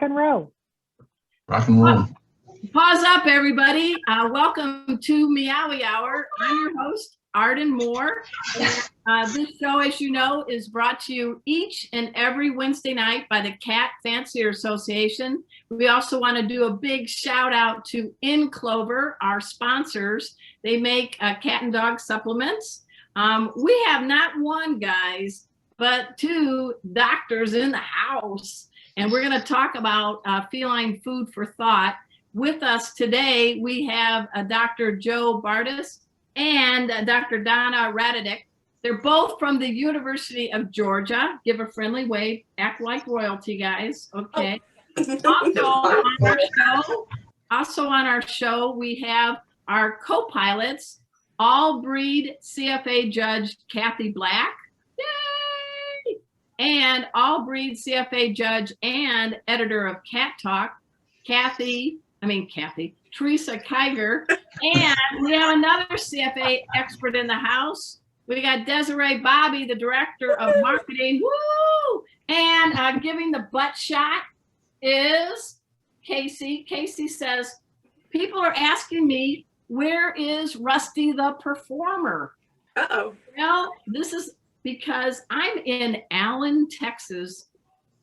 and roll. Rock and roll. Pause up, everybody. Welcome to Meowy Hour. I'm your host, Arden Moore. And, this show, as you know, is brought to you each and every Wednesday night by the Cat Fancier Association. We also want to do a big shout out to In Clover, our sponsors. They make cat and dog supplements. We have not one, guys, but two doctors in the house. And we're going to talk about feline food for thought. With us today, we have Dr. Joe Bartges and Dr. Donna Raditic. They're both from the University of Georgia. Give a friendly wave. Act like royalty, guys. Okay. Also on our show, we have our co-pilots, all breed CFA judge Kathy Black. Yay! And all breed CFA judge and editor of Cat Talk, Teresa Keiger. And we have another CFA expert in the house. We got Desiree Bobby, the director of marketing. Woo! And giving the butt shot is Casey. Casey says, people are asking me, where is Rusty the Performer? Uh-oh. Well, this is because I'm in Allen, Texas,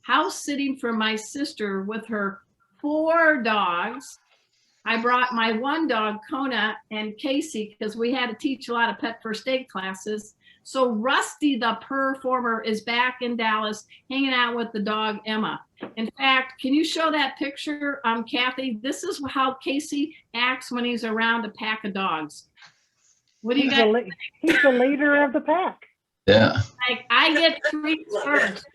house sitting for my sister with her 4 dogs. I brought my 1 dog, Kona, and Casey, because we had to teach a lot of pet first aid classes. So Rusty the Performer is back in Dallas, hanging out with the dog, Emma. In fact, can you show that picture, Kathy? This is how Casey acts when he's around a pack of dogs. What do you guys think? He's the leader of the pack. Yeah. Like, I get treats first.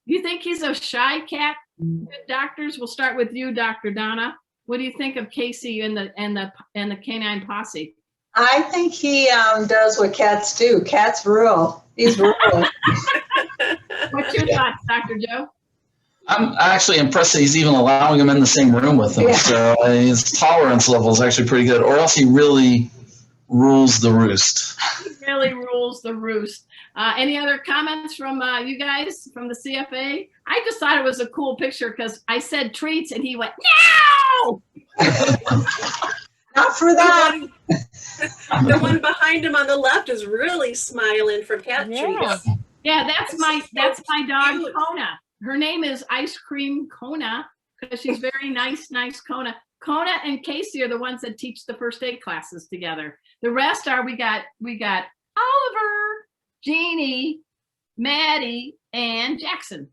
You think he's a shy cat? Doctors, we'll start with you, Dr. Donna. What do you think of Casey and the canine posse? I think he does what cats do. Cats rule. He's ruling. What's your thoughts, Dr. Joe? I'm actually impressed that he's even allowing him in the same room with him. Yeah. So his tolerance level is actually pretty good, or else he really rules the roost. He really rules the roost. Any other comments from you guys from the CFA? I just thought it was a cool picture because I said treats and he went, no! Not for that. The one behind him on the left is really smiling for cat treats. Yeah, that's my dog, cute. Kona. Her name is Ice Cream Kona because she's very nice Kona. Kona and Casey are the ones that teach the first aid classes together. The rest are we got Oliver, Jeannie, Maddie, and Jackson.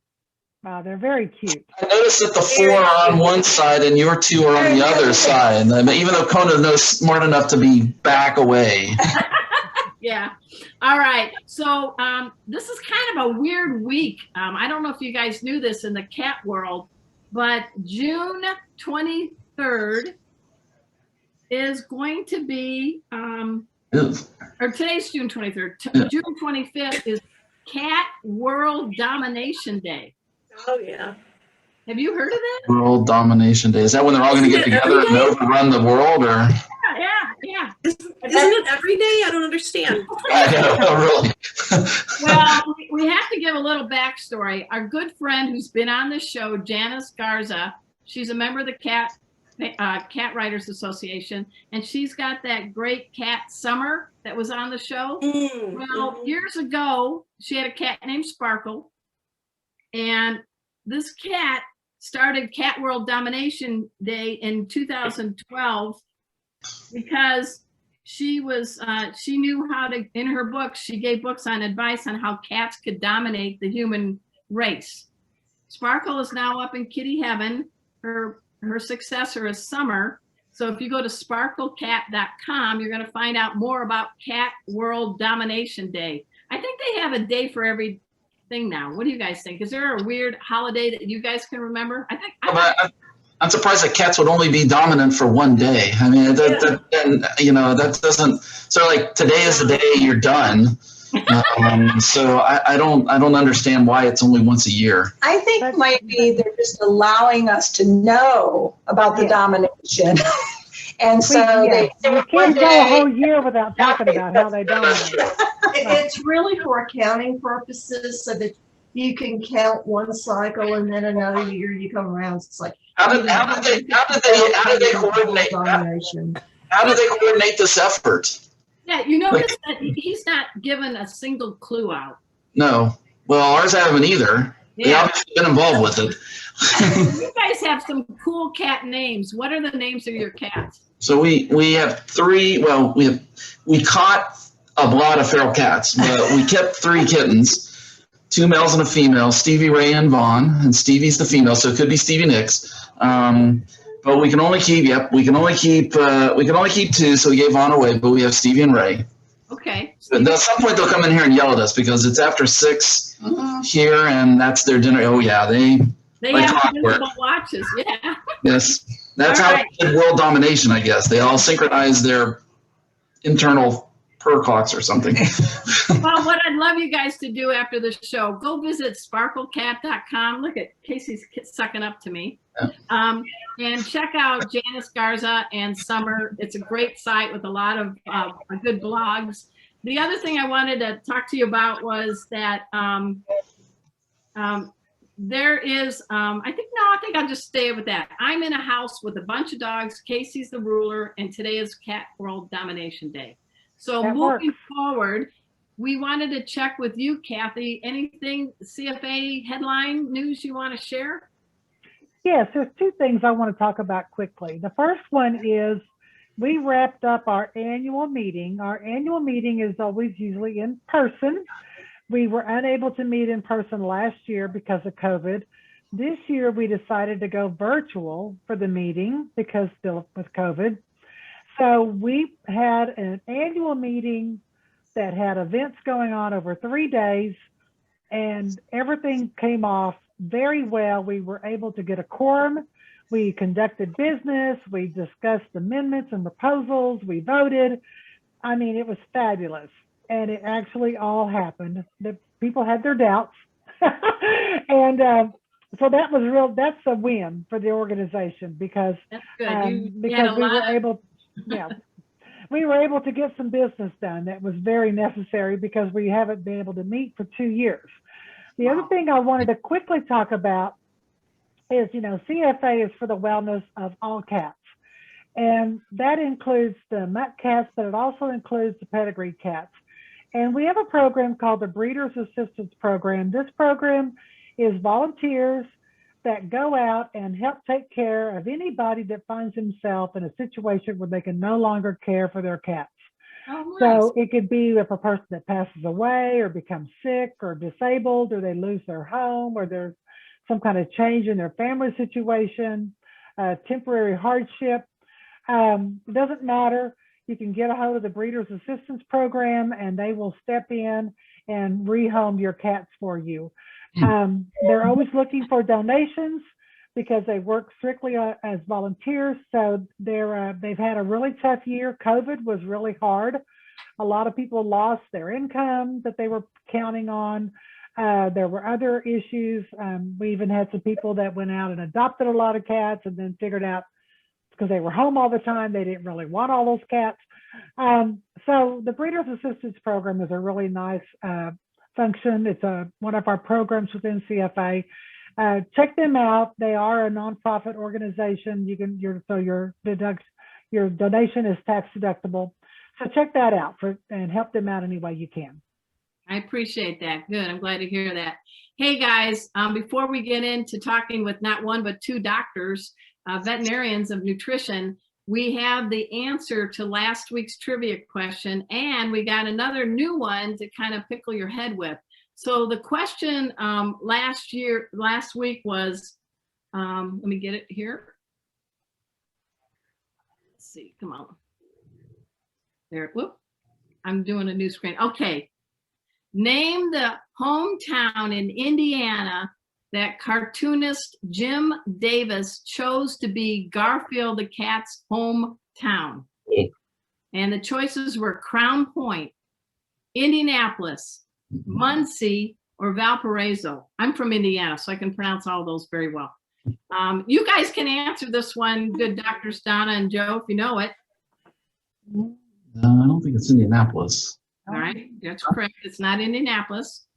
Wow, they're very cute. I noticed that the 4 are on one side and your 2 are on the other side. Even though Kona knows smart enough to be back away. Yeah. All right. So this is kind of a weird week. I don't know if you guys knew this in the cat world, but June 23rd is going to be, or today's June 23rd. June 25th is Cat World Domination Day. Oh, yeah. Have you heard of that? World Domination Day. Is that when they're all going to get together and overrun the world? Or? Yeah. Isn't it every day? I don't understand. I know, really. Well, we have to give a little backstory. Our good friend who's been on the show, Janice Garza, she's a member of the Cat Writers Association, and she's got that great cat Summer that was on the show. Well, years ago, she had a cat named Sparkle, and this cat started Cat World Domination Day in 2012 because she knew how to, in her books, she gave books on advice on how cats could dominate the human race. Sparkle is now up in kitty heaven. Her successor is Summer. So if you go to sparklecat.com, you're going to find out more about Cat World Domination Day. I think they have a day for every thing now. What do you guys think? Is there a weird holiday that you guys can remember? I'm surprised that cats would only be dominant for one day. I mean, that doesn't. So like today is the day you're done. So I don't understand why it's only once a year. I think maybe they're just allowing us to know about the domination. And so you can't go a whole year without talking about how they dominate. It's really for accounting purposes so that you can count one cycle and then another year you come around. It's like How did they coordinate? domination. How do they coordinate this effort? Yeah, you notice that he's not given a single clue out. No. Well, ours haven't either. They Yeah. obviously been involved with it. You guys have some cool cat names. What are the names of your cats? So we have three. Well, we caught a lot of feral cats, but we kept 3 kittens, 2 males and a female, Stevie Ray and Vaughn, and Stevie's the female, so it could be Stevie Nicks. But we can only keep 2, so we gave Vaughn away, but we have Stevie and Ray. Okay. But at some point they'll come in here and yell at us because it's after 6 here, and that's their dinner. Oh yeah, they like have clockwork. invisible watches. Yeah. Yes, that's All how right. they did world domination, I guess. They all synchronize their internal purr clocks or something. Well, what I'd love you guys to do after the show, go visit sparklecat.com. Look at Casey's sucking up to me. And check out Janice Garza and Summer. It's a great site with a lot of good blogs. The other thing I wanted to talk to you about was that there is, I think I'll just stay with that. I'm in a house with a bunch of dogs. Casey's the ruler, and today is Cat World Domination Day. So That moving works. forward, we wanted to check with you, Kathy. Anything Cfa headline news you want to share? Yes, there's 2 things I want to talk about quickly. The first one is we wrapped up our annual meeting. Our annual meeting is always usually in person. We were unable to meet in person last year because of COVID. This year we decided to go virtual for the meeting because still with COVID. So we had an annual meeting that had events going on over 3 days, and everything came off very well. We were able to get a quorum. We conducted business. We discussed amendments and proposals. We voted. I mean, it was fabulous. And it actually all happened. The people had their doubts. And so that was that's a win for the organization because That's good. because we were able, we were able to get some business done. That was very necessary because we haven't been able to meet for 2 years. The other thing I wanted to quickly talk about is, CFA is for the wellness of all cats. And that includes the mutt cats, but it also includes the pedigree cats. And we have a program called the Breeders Assistance Program. This program is volunteers that go out and help take care of anybody that finds himself in a situation where they can no longer care for their cats. Oh, nice. So it could be if a person that passes away or becomes sick or disabled, or they lose their home, or there's some kind of change in their family situation, temporary hardship. It doesn't matter. You can get a hold of the Breeders Assistance Program and they will step in and rehome your cats for you. They're always looking for donations because they work strictly as volunteers. So they've had a really tough year. COVID was really hard. A lot of people lost their income that they were counting on. There were other issues. We even had some people that went out and adopted a lot of cats and then figured out because they were home all the time, they didn't really want all those cats. So the Breeders Assistance Program is a really nice function. It's one of our programs within CFA. Check them out. They are a nonprofit organization. Your donation is tax deductible. So check that out and help them out any way you can. I appreciate that. Good. I'm glad to hear that. Hey guys, before we get into talking with not one but 2 doctors, veterinarians of nutrition, we have the answer to last week's trivia question, and we got another new one to kind of pickle your head with. So the question last week was, let me get it here. Let's see, come on. There, whoop, I'm doing a new screen. Okay. Name the hometown in Indiana that cartoonist Jim Davis chose to be Garfield the cat's hometown. And the choices were Crown Point, Indianapolis, Muncie, or Valparaiso. I'm from Indiana, so I can pronounce all those very well. You guys can answer this one, good doctors Donna and Joe, if you know it. I don't think it's Indianapolis. All right, that's correct. It's not Indianapolis.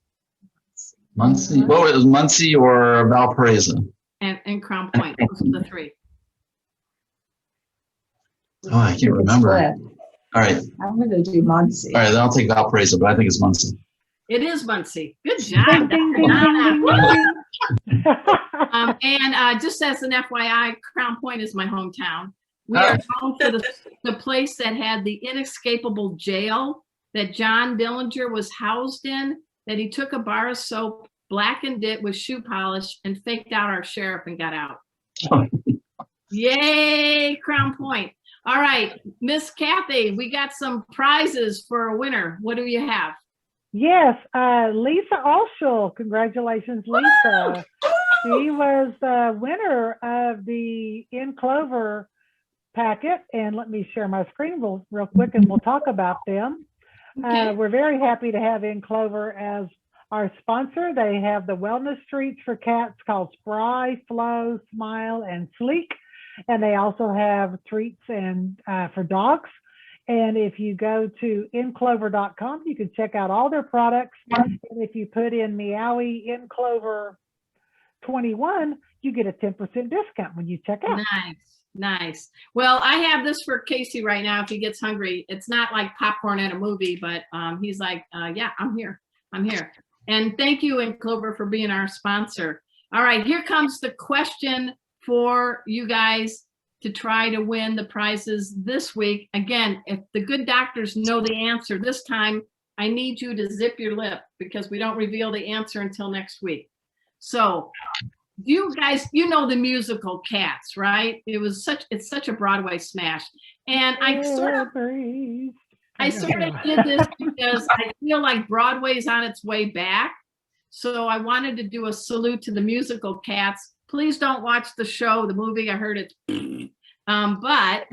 Muncie. What was Muncie or Valparaiso? And Crown Point. Those are the three. Oh, I can't remember. Split. All right. I'm going to do Muncie. All right, then I'll take Valparaiso, but I think it's Muncie. It is Muncie. Good job. Ding, ding, ding, ding, ding, ding. And just as an FYI, Crown Point is my hometown. We are known for the place that had the inescapable jail that John Dillinger was housed in, that he took a bar of soap, blackened it with shoe polish, and faked out our sheriff and got out. Yay, Crown Point. All right, Miss Kathy, we got some prizes for a winner. What do you have? Yes, Lisa Alshul. Congratulations, Lisa. She was the winner of the In Clover packet. And let me share my screen real quick and we'll talk about them. Okay. We're very happy to have In Clover as our sponsor. They have the wellness treats for cats called Spry, Flow, Smile, and Sleek. And they also have treats and for dogs. And if you go to inclover.com, you can check out all their products. And if you put in Meowy In Clover 21, you get a 10% discount when you check out. Nice. Well, I have this for Casey right now if he gets hungry. It's not like popcorn at a movie, but he's like, yeah, I'm here. And thank you, In Clover, for being our sponsor. All right, here comes the question for you guys to try to win the prizes this week. Again, if the good doctors know the answer this time, I need you to zip your lip because we don't reveal the answer until next week. So you guys, you know the musical Cats, right? It's such a Broadway smash. And I sort of did this because I feel like Broadway's on its way back. So I wanted to do a salute to the musical Cats. Please don't watch the show, the movie. I heard it. But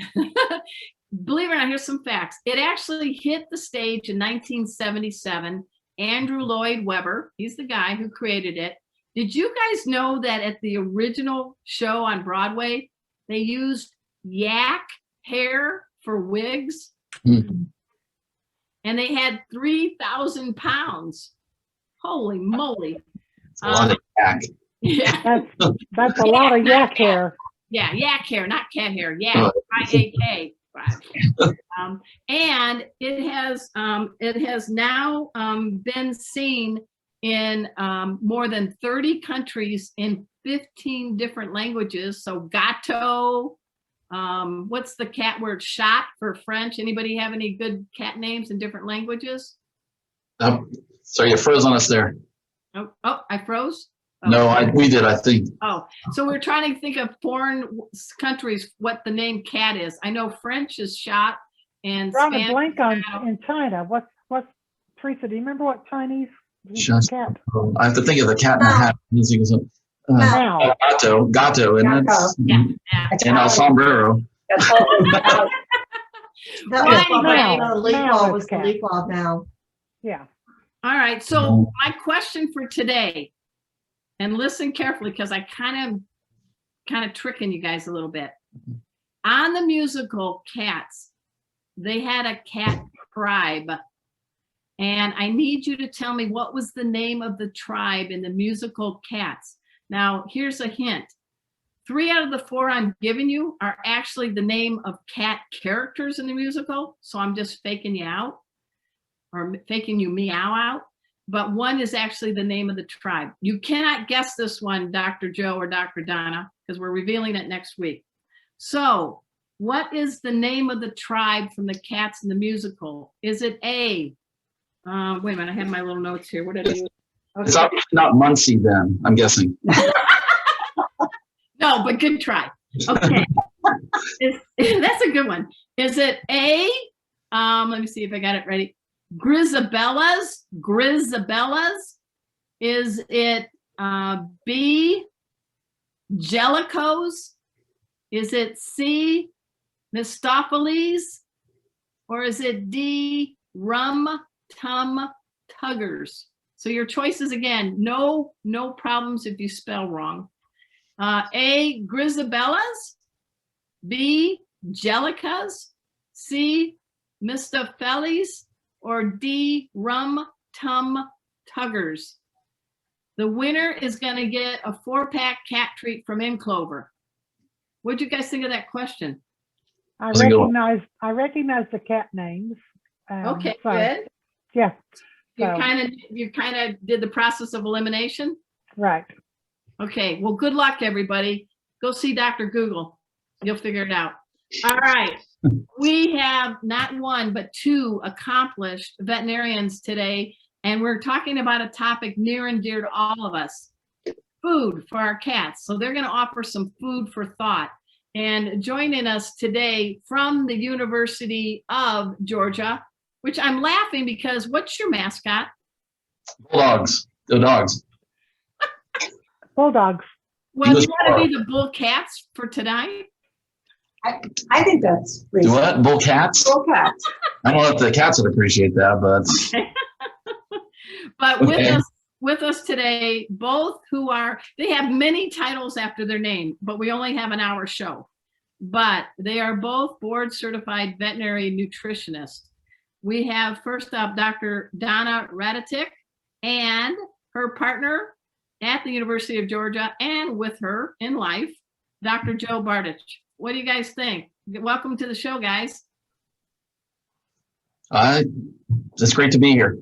believe it or not, here's some facts. It actually hit the stage in 1977. Andrew Lloyd Webber, he's the guy who created it. Did you guys know that at the original show on Broadway, they used yak hair for wigs? Mm-hmm. And they had 3,000 pounds. Holy moly. It's a lot of yak. Yeah. That's a lot of yak hair. Yeah, yak hair, not cat hair. Yak, I-A-K. And it has now been seen in more than 30 countries in 15 different languages. So gato, what's the cat word? Chat for French. Anybody have any good cat names in different languages? So you froze on us there. Oh, I froze? Oh. No, we did, I think. Oh, so we're trying to think of foreign countries, what the name cat is. I know French is chat and Drawing a Spanish. blank on in China. What's Teresa? Do you remember what Chinese cat? I have to think of the cat in the hat. Now. Gato, and that's Yeah. and El Sombrero. That was Now. Lykoi was the Cat. Lykoi now. Yeah. All right. So my question for today, and listen carefully because I kind of tricking you guys a little bit. On the musical Cats, they had a cat tribe. And I need you to tell me what was the name of the tribe in the musical Cats. Now, here's a hint. 3 out of the 4 I'm giving you are actually the name of cat characters in the musical. So I'm just faking you out or faking you meow out. But 1 is actually the name of the tribe. You cannot guess this one, Dr. Joe or Dr. Donna, because we're revealing it next week. So what is the name of the tribe from the Cats in the musical? Is it A? Wait a minute, I have my little notes here. What did I use? Okay. It's obviously not Muncie then, I'm guessing. No, but good try. Okay. That's a good one. Is it A? Let me see if I got it ready. Grisabellas? Is it B? Jellicos? Is it C? Mistopheles? Or is it D? Rum Tum Tuggers? So your choices again, no problems if you spell wrong. A, Grisabellas, B, Jellicas, C, Mistopheles, or D, Rum Tum Tuggers. The winner is going to get a 4-pack cat treat from In Clover. What'd you guys think of that question? I That's a good one. recognize the cat names. Okay, so, good. Yeah. You kind of did the process of elimination. Right. Okay. Well, good luck, everybody. Go see Dr. Google. You'll figure it out. All right. We have not one, but 2 accomplished veterinarians today, and we're talking about a topic near and dear to all of us, food for our cats. So they're going to offer some food for thought. And joining us today from the University of Georgia, which I'm laughing because what's your mascot? Bulldogs. Go Dogs. Bulldogs. Well, do you want to be the Bull Cats for tonight? I think that's Do reasonable. what? Bull Cats? Bull cats. I don't know if the cats would appreciate that, but But Okay. with us today, both they have many titles after their name, but we only have an hour show. But they are both board certified veterinary nutritionists. We have first up Dr. Donna Raditic and her partner at the University of Georgia and with her in life, Dr. Joe Bartges. What do you guys think? Welcome to the show, guys. it's great to be here.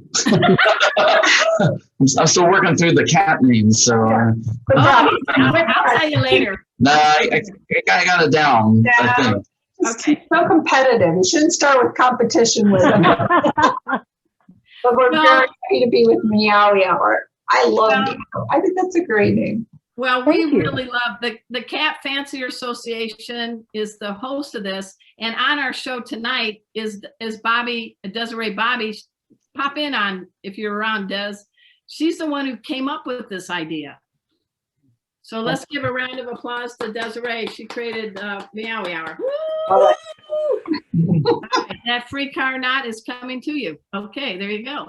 I'm still working through the cat names, so I'll tell you later. I got it down. I think. Okay. So competitive. You shouldn't start with competition with them. But we're No. very happy to be with Meowy Hour. I love Meow. I think that's a great name. Well, Thank we you. really love the Cat Fancier Association is the host of this, and on our show tonight is Desiree Bobby. Pop in on if you're around, Des. She's the one who came up with this idea. So let's give a round of applause to Desiree. She created Meowy Hour. All Okay, that free car knot is coming to you. Okay, there you go.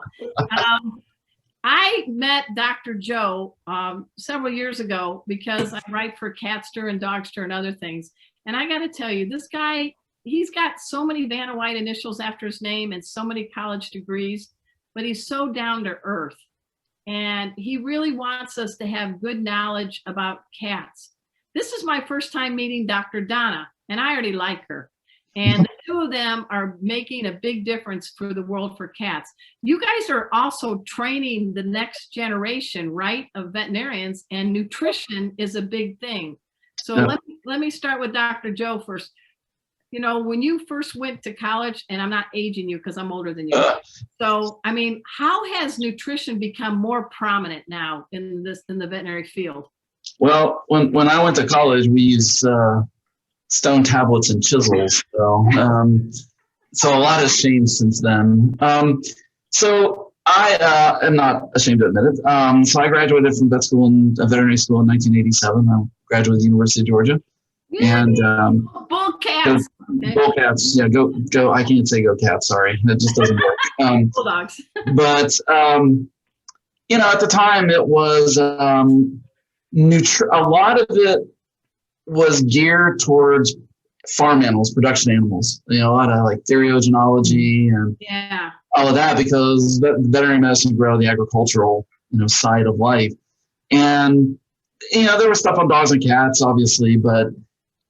I met Dr. Joe several years ago because I write for Catster and Dogster and other things. And I got to tell you, this guy, he's got so many Vanna White initials after his name and so many college degrees, but he's so down to earth. And he really wants us to have good knowledge about cats. This is my first time meeting Dr. Donna, and I already like her. And the 2 of them are making a big difference for the world for cats. You guys are also training the next generation, right, of veterinarians, and nutrition is a big thing. So Yeah. let me start with Dr. Joe first. You know, when you first went to college, and I'm not aging you because I'm older than you. So, I mean, how has nutrition become more prominent now in the veterinary field? Well, when I went to college, we used stone tablets and chisels. So a lot has changed since then. So I am not ashamed to admit it. So I graduated from veterinary school in 1987. I graduated at the University of Georgia. And Bull Cats. Bull Cats, yeah, go. I can't say go Cats. Sorry, that just doesn't work. Bulldogs. But at the time it was a lot of it was geared towards farm animals, production animals. A lot of like theriogenology and all of that, because veterinary medicine grew out of the agricultural side of life. And there was stuff on dogs and cats, obviously, but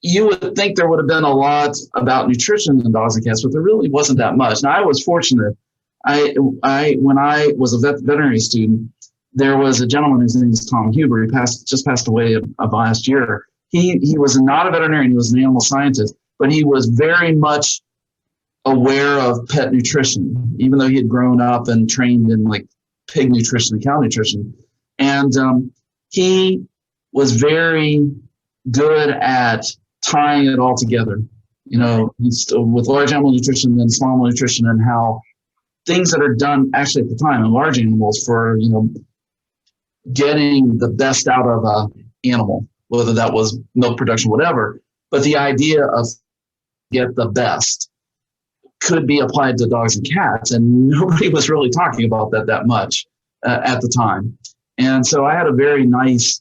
you would think there would have been a lot about nutrition in dogs and cats, but there really wasn't that much. Now, I was fortunate. When I was a veterinary student, there was a gentleman whose name is Tom Huber. He just passed away of last year. He was not a veterinarian. He was an animal scientist, but he was very much aware of pet nutrition, even though he had grown up and trained in like pig nutrition and cow nutrition. And he was very good at tying it all together, he's with large animal nutrition and small animal nutrition, and how things that are done actually at the time in large animals for, getting the best out of an animal, whether that was milk production, whatever. But the idea of get the best could be applied to dogs and cats, and nobody was really talking about that much at the time. And so I had a very nice,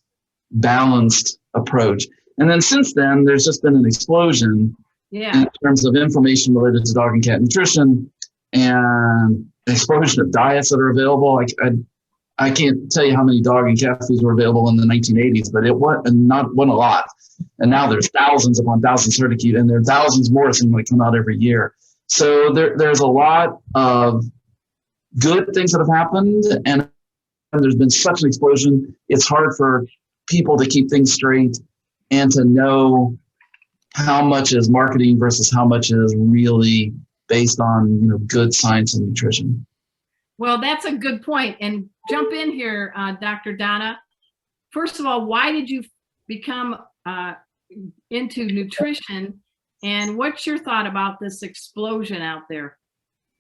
balanced approach. And then since then, there's just been an explosion in terms of information related to dog and cat nutrition and an explosion of diets that are available. I can't tell you how many dog and cat foods were available in the 1980s, but it wasn't a lot. And now there's thousands upon thousands certified, and there are thousands more seem like come out every year. So there's a lot of good things that have happened, and there's been such an explosion. It's hard for people to keep things straight and to know how much is marketing versus how much is really based on, you know, good science and nutrition. Well, that's a good point. And jump in here, Dr. Donna. First of all, why did you become into nutrition, and what's your thought about this explosion out there?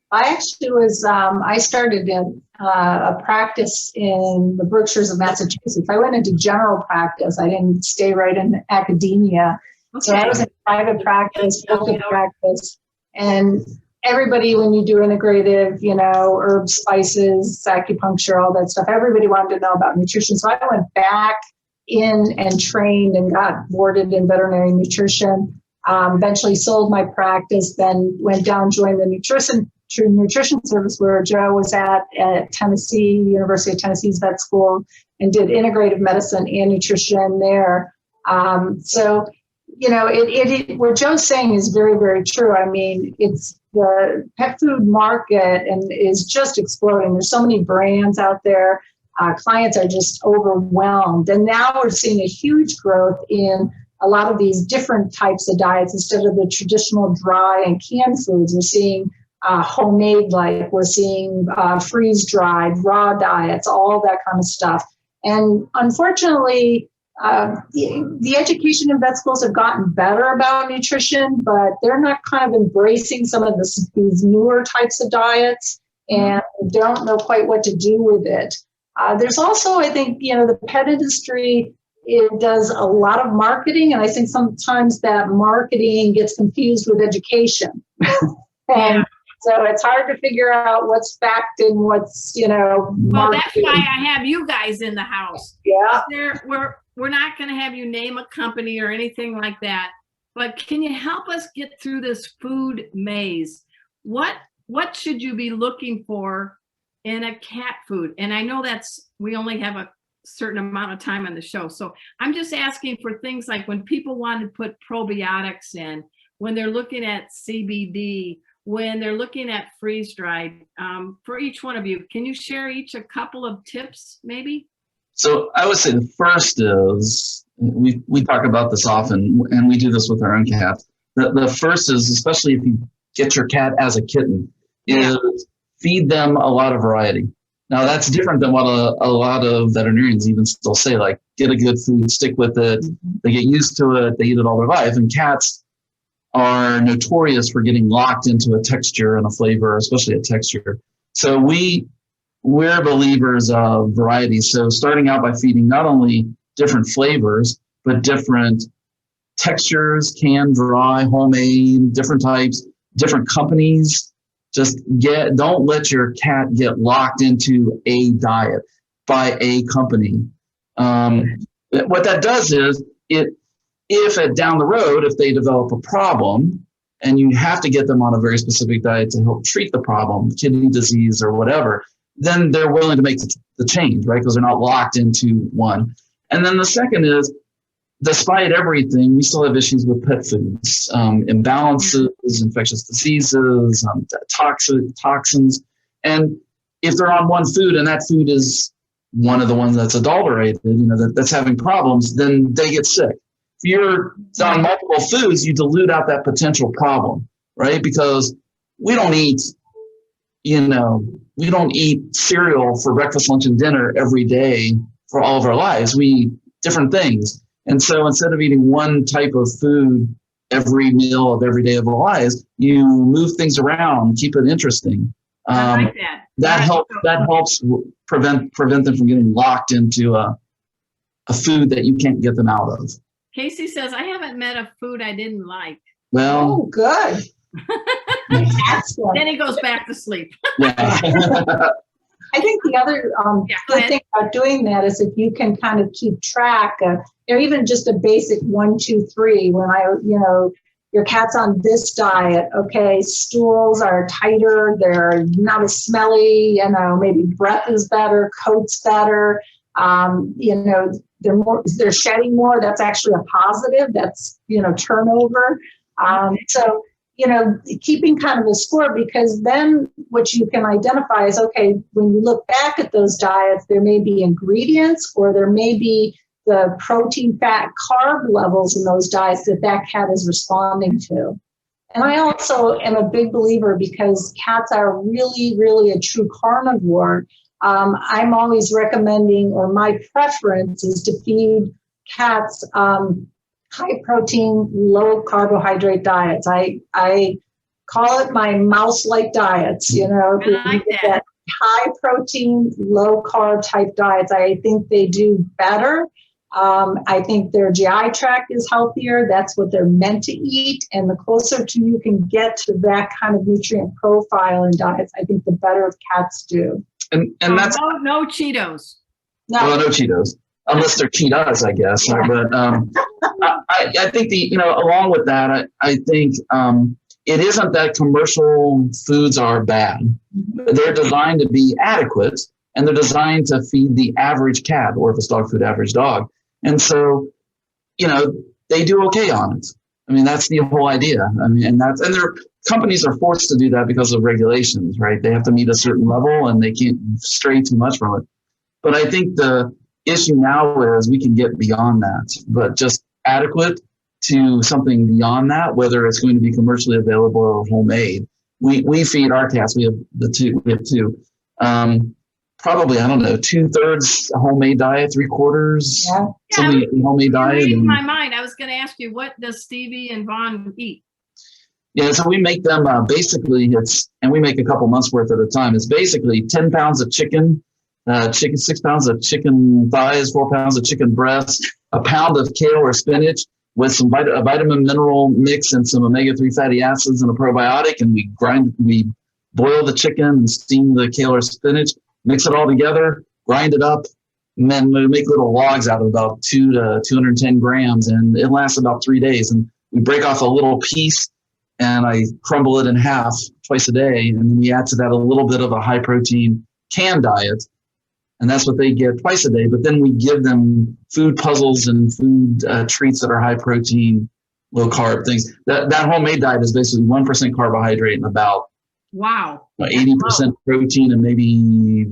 I actually was, I started in a practice in the Berkshires of Massachusetts. I went into general practice. I didn't stay right in academia. Okay. So I was in private practice, local practice, and everybody, when you do integrative, you know, herbs, spices, acupuncture, all that stuff, everybody wanted to know about nutrition. So I went back in and trained and got boarded in veterinary nutrition. Eventually sold my practice, then went down, joined the nutrition service where Joe was at Tennessee, University of Tennessee's vet school, and did integrative medicine and nutrition there. So, you know, what Joe's saying is very, very true. I mean, it's the pet food market and is just exploding. There's so many brands out there. Clients are just overwhelmed. And now we're seeing a huge growth in a lot of these different types of diets instead of the traditional dry and canned foods. We're seeing homemade, like we're seeing freeze-dried, raw diets, all that kind of stuff. And unfortunately, the education in vet schools have gotten better about nutrition, but they're not kind of embracing some of these newer types of diets and don't know quite what to do with it. There's also, I think, you know, the pet industry, it does a lot of marketing, and I think sometimes that marketing gets confused with education. And so it's hard to figure out what's fact and what's, you know, well, marketing. that's why I have you guys in the house. Yeah. We're not going to have you name a company or anything like that, but can you help us get through this food maze? What should you be looking for in a cat food? And I know we only have a certain amount of time on the show. So I'm just asking for things like when people want to put probiotics in, when they're looking at CBD, when they're looking at freeze-dried, for each one of you, can you share each a couple of tips maybe? So I would say the first is, we talk about this often, and we do this with our own cats. The first is, especially if you get your cat as a kitten, is feed them a lot of variety. Now that's different than what a lot of veterinarians even still say, like get a good food, stick with it. They get used to it, they eat it all their life. And cats are notorious for getting locked into a texture and a flavor, especially a texture. So we're believers of variety. So starting out by feeding not only different flavors, but different textures, canned, dry, homemade, different types, different companies. Just don't let your cat get locked into a diet by a company. What that does is down the road, if they develop a problem and you have to get them on a very specific diet to help treat the problem, kidney disease or whatever, then they're willing to make the change, right? Because they're not locked into one. And then the second is, despite everything, we still have issues with pet foods, imbalances, infectious diseases, toxins. And if they're on one food and that food is one of the ones that's adulterated, you know, that's having problems, then they get sick. If you're on multiple foods, you dilute out that potential problem, right? Because we don't eat cereal for breakfast, lunch, and dinner every day for all of our lives. We eat different things. And so instead of eating one type of food every meal of every day of our lives, you move things around, keep it interesting. I like that. That helps prevent them from getting locked into a food that you can't get them out of. Casey says, I haven't met a food I didn't like. Well, Oh, good. Then he goes back to sleep. Yeah. I think the other good thing about doing that is if you can kind of keep track of, even just a basic 1, 2, 3. When your cat's on this diet. Okay, stools are tighter, they're not as smelly, maybe breath is better, coat's better. They're shedding more. That's actually a positive. That's, turnover. So, keeping kind of a score, because then what you can identify is, okay, when you look back at those diets, there may be ingredients or there may be the protein, fat, carb levels in those diets that cat is responding to. And I also am a big believer, because cats are really, really a true carnivore. I'm always recommending, or my preference is to feed cats high protein, low carbohydrate diets. I call it my mouse-like diets. I like that. High protein, low carb type diets. I think they do better. I think their GI tract is healthier. That's what they're meant to eat. And the closer you can get to that kind of nutrient profile in diets, I think the better cats do. And that's no Cheetos. No Cheetos, unless they're Cheetos, I guess. But I think along with that, I think it isn't that commercial foods are bad. They're designed to be adequate, and they're designed to feed the average cat, or if it's dog food, average dog. And so, they do okay on it. I mean, that's the whole idea. I mean, and their companies are forced to do that because of regulations, right? They have to meet a certain level and they can't stray too much from it. But I think the issue now is we can get beyond that, but just adequate to something beyond that, whether it's going to be commercially available or homemade. We feed our cats. We have two. Probably, I don't know, 2/3 homemade diet, 3/4 homemade diet. In my mind, I was going to ask you, what does Stevie and Vaughn eat? Yeah, so we make them and we make a couple months worth at a time. It's basically 10 pounds of chicken, 6 pounds of chicken thighs, 4 pounds of chicken breast, a pound of kale or spinach with some a vitamin mineral mix and some omega-3 fatty acids and a probiotic. And we boil the chicken and steam the kale or spinach, mix it all together, grind it up, and then we make little logs out of about 2 to 210 grams. And it lasts about 3 days. And we break off a little piece, and I crumble it in half twice a day. And then we add to that a little bit of a high protein canned diet. And that's what they get twice a day. But then we give them food puzzles and food treats that are high protein, low carb things. That homemade diet is basically 1% carbohydrate and about 80% protein and maybe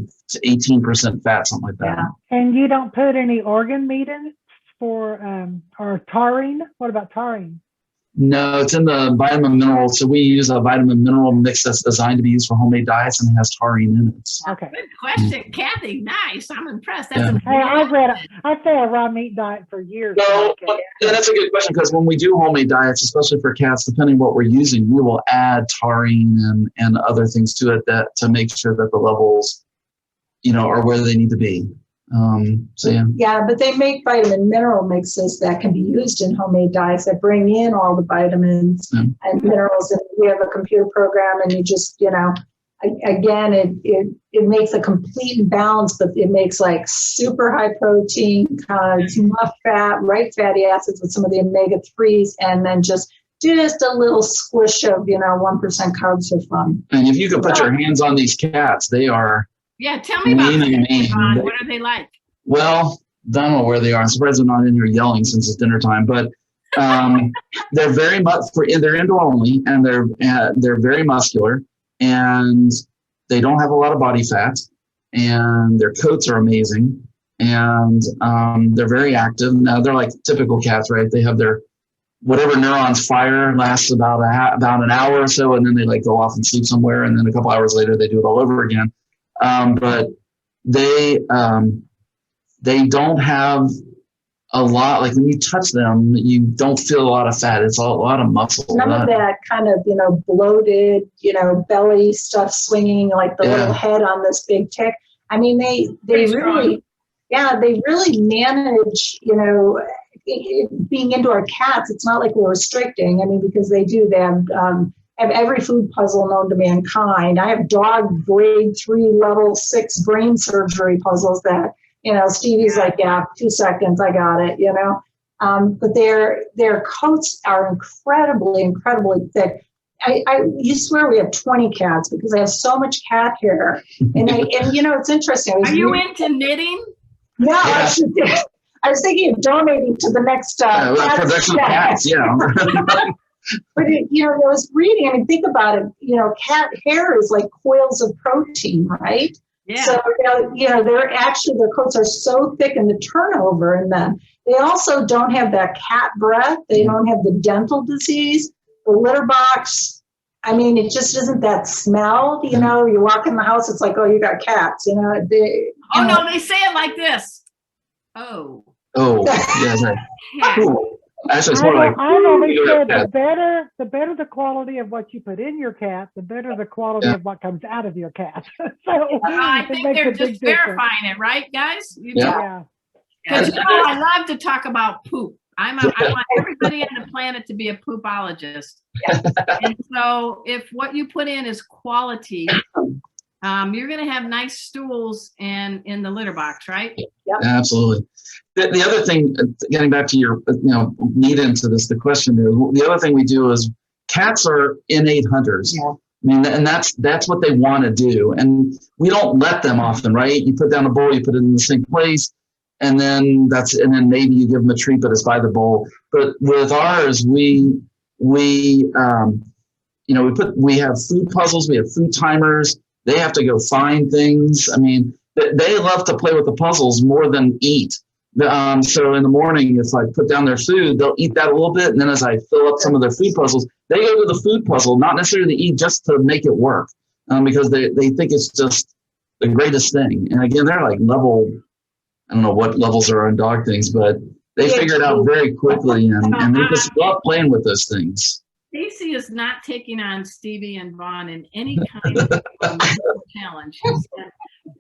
18% fat, something like that. Yeah. And you don't put any organ meat in it or taurine? What about taurine? No, it's in the vitamin mineral. So we use a vitamin mineral mix that's designed to be used for homemade diets, and it has taurine in it. Okay. Good question, Kathy. Nice. I'm impressed. That's Hey, I've had a raw meat diet for years. No, that's a good question, because when we do homemade diets, especially for cats, depending on what we're using, we will add taurine and other things to it to make sure that the levels, are where they need to be. Yeah, but they make vitamin mineral mixes that can be used in homemade diets that bring in all the vitamins and minerals. And we have a computer program, and you just, again, it makes a complete balance, but it makes like super high protein, enough fat, right fatty acids with some of the omega-3s, and then just a little squish of, 1% carbs for fun. And if you can put your hands on these cats, they are. Yeah, tell me about them. What are they like? Well, I don't know where they are. I'm surprised they're not in here yelling since it's dinner time. But they're very much they're indoor only, and they're very muscular, and they don't have a lot of body fat, and their coats are amazing, and they're very active. Now they're like typical cats, right? They have their whatever neurons fire lasts about an hour or so, and then they go off and sleep somewhere, and then a couple hours later they do it all over again. But they don't have a lot, like when you touch them, you don't feel a lot of fat. It's a lot of muscle. None of that kind of, bloated, belly stuff swinging like the little head on this big tick. I mean, they really manage, being indoor cats. It's not like we're restricting. I mean, because they have every food puzzle known to mankind. I have dog grade 3, level 6 brain surgery puzzles that, Stevie's like, 2 seconds, I got it, but their coats are incredibly thick. You swear we have 20 cats because I have so much cat hair. And it's interesting. Are you into knitting? No, Yeah. I was thinking of donating to the next production of cats. Yeah. But I was reading, and think about it. Cat hair is like coils of protein, right? Yeah. So their coats are so thick, and the turnover in them. They also don't have that cat breath. They don't have the dental disease. The litter box. I mean, it just isn't that smell. You walk in the house, it's like, oh, you got cats. No, they say it like this. Oh. Oh, yeah. Right. Cat. Cool. Actually, it's more like I've always said cat. the better the quality of what you put in your cat, the better the quality of what comes out of your cat. So I think they're just verifying it, right, guys? Because I love to talk about poop. I want everybody on the planet to be a poopologist. And so if what you put in is quality, you're going to have nice stools in the litter box, right? Yep. Absolutely. The other thing, getting back to your, lead into this, the question is, the other thing we do is cats are innate hunters. Yeah. I mean, and that's what they want to do. And we don't let them often, right? You put down a bowl, you put it in the same place, and then maybe you give them a treat, but it's by the bowl. But with ours, we have food puzzles, we have food timers. They have to go find things. I mean, they love to play with the puzzles more than eat. So in the morning, if I put down their food, they'll eat that a little bit. And then as I fill up some of their food puzzles, they go to the food puzzle, not necessarily to eat, just to make it work, because they think it's just the greatest thing. And again, they're like level, I don't know what levels are on dog things, but they figure it out very quickly. And they just love playing with those things. Stacy is not taking on Stevie and Vaughn in any kind of challenge. She said,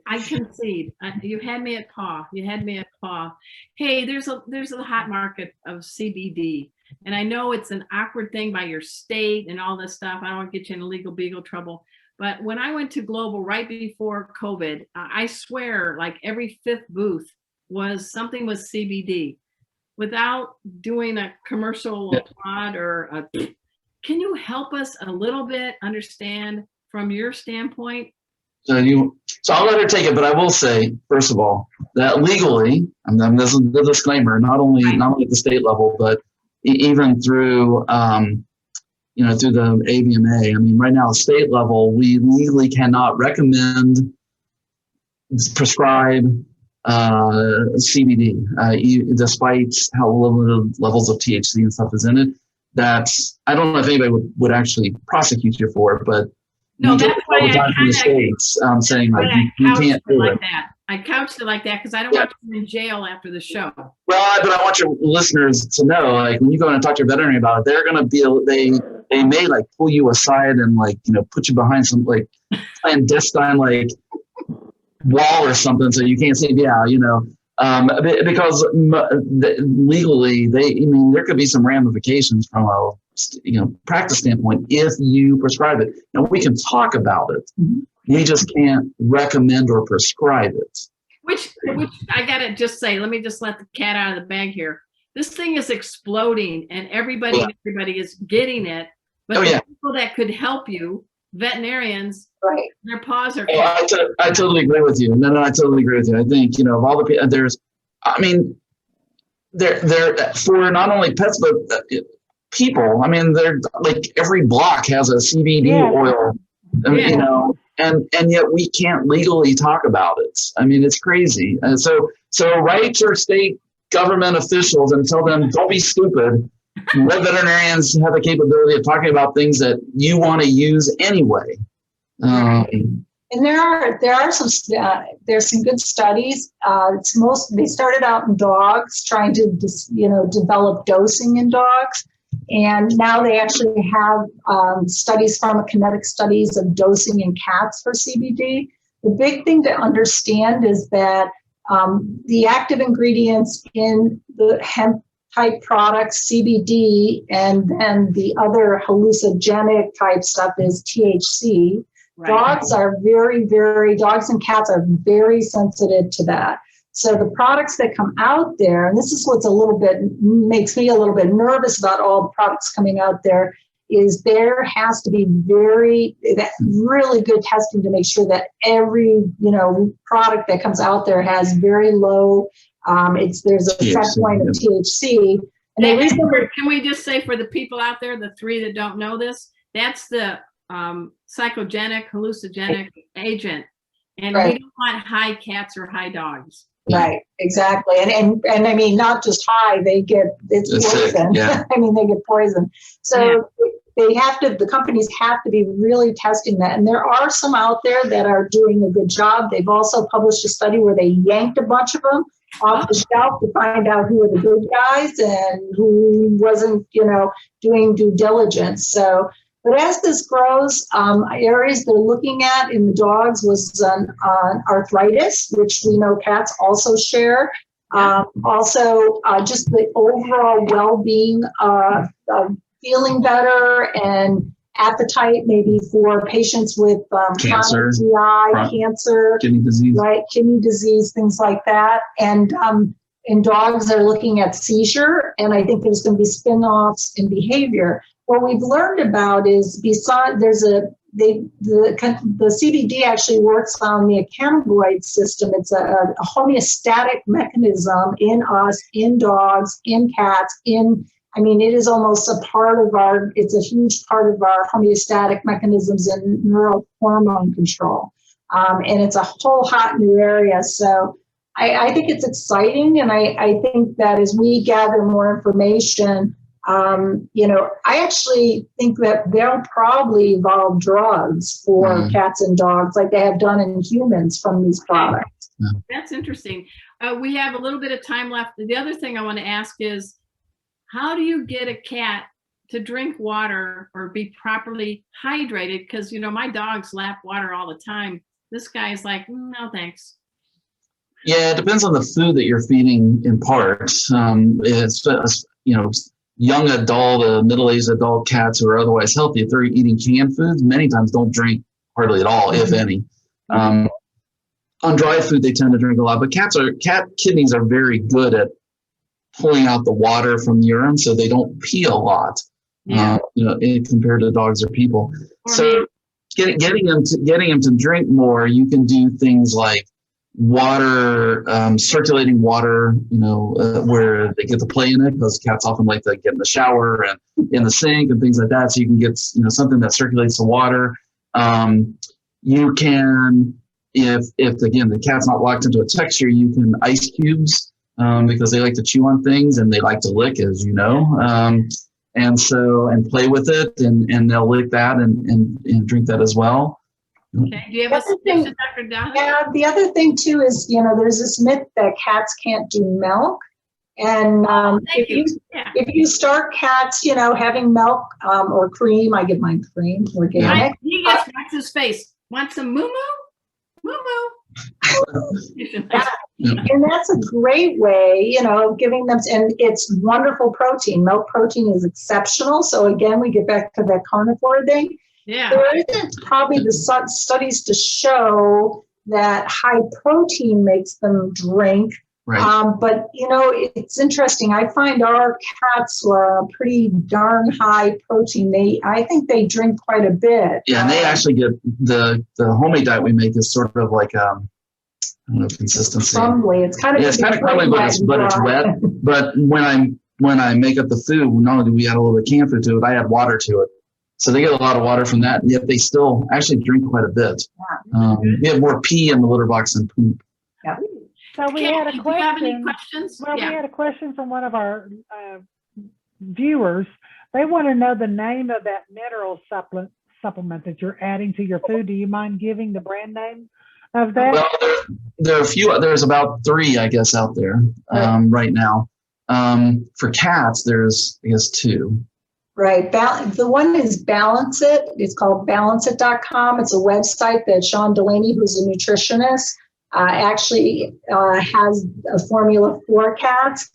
I concede. You had me at paw. Hey, there's a hot market of CBD. And I know it's an awkward thing by your state and all this stuff. I don't want to get you in legal beagle trouble. But when I went to Global right before COVID, I swear like every fifth booth was something with CBD. Without doing a commercial applaud or can you help us a little bit understand from your standpoint? So I'll let her take it, but I will say, first of all, that legally, and this is the disclaimer, not only at the state level, but even through, through the ABMA. I mean, right now, at state level, we legally cannot recommend, prescribe CBD, despite how limited levels of THC and stuff is in it. I don't know if anybody would actually prosecute you for it, but no, that's why all the time from the states saying like you can't do it. I couched it like that because I don't want you in jail after the show. Well, but I want your listeners to know, like when you go in and talk to your veterinarian about it, they're going to they may like pull you aside and like put you behind some like clandestine like wall or something so you can't see. Because legally, there could be some ramifications from a practice standpoint if you prescribe it. And we can talk about it. We just can't recommend or prescribe it. Which I gotta just say, let me just let the cat out of the bag here. This thing is exploding, and everybody is getting it. But the people that could help you, veterinarians, right? Their paws are. I totally agree with you. No, I totally agree with you. I think of all the people, they're for not only pets but people. I mean, they're like every block has a CBD oil, and yet we can't legally talk about it. I mean, it's crazy. And so write your state government officials and tell them, don't be stupid. Let veterinarians have the capability of talking about things that you want to use anyway. And there are some there's some good studies. They started out in dogs, trying to develop dosing in dogs, and now they actually have pharmacokinetic studies of dosing in cats for CBD. The big thing to understand is that the active ingredients in the hemp type products, CBD, and then the other hallucinogenic type stuff is THC. Right. Dogs and cats are very sensitive to that. So the products that come out there, and this is what's makes me a little bit nervous about all the products coming out there, is there has to be really good testing to make sure that every, product that comes out there has very low, there's a set point of THC. And can we just say for the people out there, the three that don't know this, that's the psychogenic, hallucinogenic agent. And we don't want high cats or high dogs. Right, exactly. And I mean, not just high, it's poison. Yeah. I mean, they get poison. So the companies have to be really testing that. And there are some out there that are doing a good job. They've also published a study where they yanked a bunch of them off the shelf to find out who were the good guys and who wasn't, doing due diligence. So, but as this grows, areas they're looking at in the dogs was arthritis, which we know cats also share. Also, just the overall well-being of feeling better and appetite, maybe for patients with cancer, GI, cancer, kidney disease, right? Kidney disease, things like that. And in dogs, they're looking at seizure, and I think there's going to be spin-offs in behavior. What we've learned about is besides the CBD actually works on the cannabinoid system. It's a homeostatic mechanism in us, in dogs, in cats, it is almost it's a huge part of our homeostatic mechanisms in neurohormone control. And it's a whole hot new area. So I think it's exciting. And I think that as we gather more information, I actually think that they'll probably evolve drugs for cats and dogs like they have done in humans from these products. That's interesting. We have a little bit of time left. The other thing I want to ask is, how do you get a cat to drink water or be properly hydrated? Because, my dogs lap water all the time. This guy's like, no, thanks. Yeah, it depends on the food that you're feeding in part. Young adult, middle-aged adult cats who are otherwise healthy, if they're eating canned foods, many times don't drink hardly at all, if any. On dry food, they tend to drink a lot, but cat kidneys are very good at pulling out the water from the urine, so they don't pee a lot, compared to dogs or people. So getting them to drink more, you can do things like water, circulating water, where they get to play in it, because cats often like to get in the shower and in the sink and things like that. So you can get, something that circulates the water. You can, if again, the cat's not locked into a texture, you can ice cubes, because they like to chew on things and they like to lick, as you know. And play with it, and they'll lick that and drink that as well. Okay. Do you have a suggestion, Dr. Donna? Yeah, the other thing too is, there's this myth that cats can't do milk. And if you start cats, having milk or cream, I give mine cream, organic. He gets Max's face. Want some moo-moo? Moo-moo. And that's a great way, of giving them, and it's wonderful protein. Milk protein is exceptional. So again, we get back to that carnivore thing. Yeah. There isn't probably the studies to show that high protein makes them drink. Right. But, it's interesting. I find our cats are pretty darn high protein. I think they drink quite a bit. Yeah, and they actually get the homemade diet we make is sort of like, I don't know, consistency. Crumbly. It's kind of crumbly, but it's wet. But when I make up the food, not only do we add a little bit of canned food to it, I add water to it. So they get a lot of water from that, and yet they still actually drink quite a bit. We have more pee in the litter box than poop. Yeah. So we had a question. Do you have any questions? Well, we had a question from one of our viewers. They want to know the name of that mineral supplement that you're adding to your food. Do you mind giving the brand name of that? Well, there are a few. There's about 3, I guess, out there right now. For cats, there's, I guess, 2. Right. The one is Balance It. It's called balanceit.com. It's a website that Sean Delaney, who's a nutritionist, actually has a formula for cats.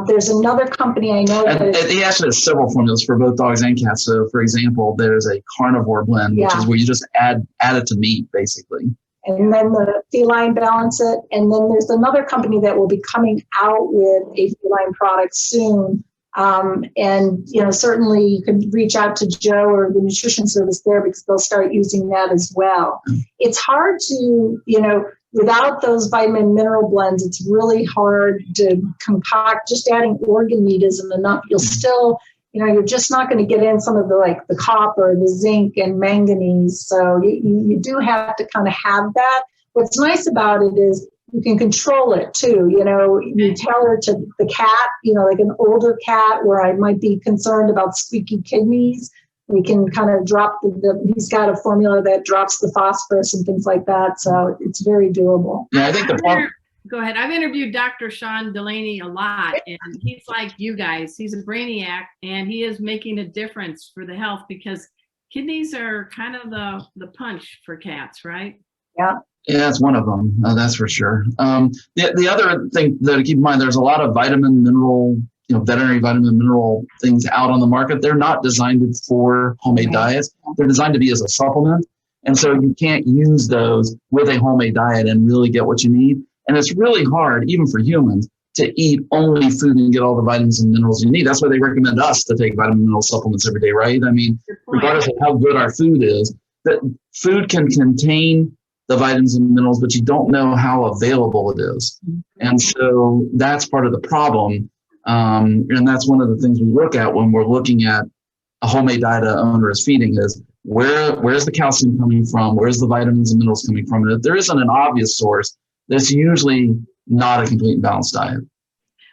There's another company I know. And he actually has several formulas for both dogs and cats. So, for example, there's a carnivore blend, which is where you just add it to meat, basically. And then the feline balance it. And then there's another company that will be coming out with a feline product soon. And, you know, certainly you could reach out to Joe or the nutrition service there because they'll start using that as well. It's hard to, you know, without those vitamin mineral blends, it's really hard to concoct. Just adding organ meat isn't enough. You'll still, you know, you're just not going to get in some of the, like the copper, the zinc and manganese. So you do have to kind of have that. What's nice about it is you can control it too. You know, you tell her to the cat, you know, like an older cat where I might be concerned about squeaky kidneys. We can kind of drop he's got a formula that drops the phosphorus and things like that. So it's very doable. Yeah, I think Go ahead. I've interviewed Dr. Sean Delaney a lot, and he's like you guys. He's a brainiac, and he is making a difference for the health because kidneys are kind of the punch for cats, right? Yeah. Yeah, that's one of them. That's for sure. The other thing to keep in mind, there's a lot of vitamin, mineral, you know, veterinary vitamin, mineral things out on the market. They're not designed for homemade diets. They're designed to be as a supplement. And so you can't use those with a homemade diet and really get what you need. And it's really hard, even for humans, to eat only food and get all the vitamins and minerals you need. That's why they recommend us to take vitamin and mineral supplements every day, right? I mean, regardless of how good our food is, that food can contain the vitamins and minerals, but you don't know how available it is. And so that's part of the problem. And that's one of the things we look at when we're looking at a homemade diet a owner is feeding is where's the calcium coming from? Where's the vitamins and minerals coming from? And if there isn't an obvious source, that's usually not a complete and balanced diet.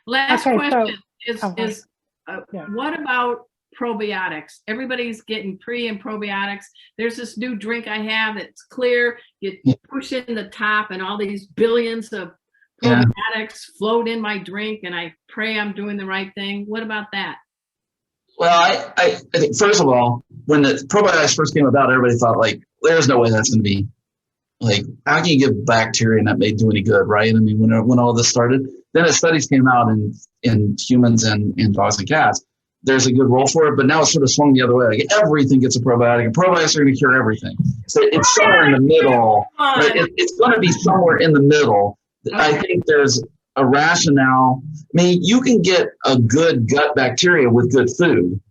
Last question is Yeah. what about probiotics? Everybody's getting pre and probiotics. There's this new drink I have that's clear. You push in the top and all these billions of probiotics float in my drink and I pray I'm doing the right thing. What about that? Well, I think, first of all, when the probiotics first came about, everybody thought, like, there's no way that's going to be, like, how can you give bacteria and that may do any good, right? I mean, when all this started, then as studies came out in humans and dogs and cats, there's a good role for it, but now it's sort of swung the other way. Like, everything gets a probiotic, and probiotics are going to cure everything. So it's somewhere in the middle, right? It's going to be somewhere in the middle. I think there's a rationale. I mean, you can get a good gut bacteria with good food,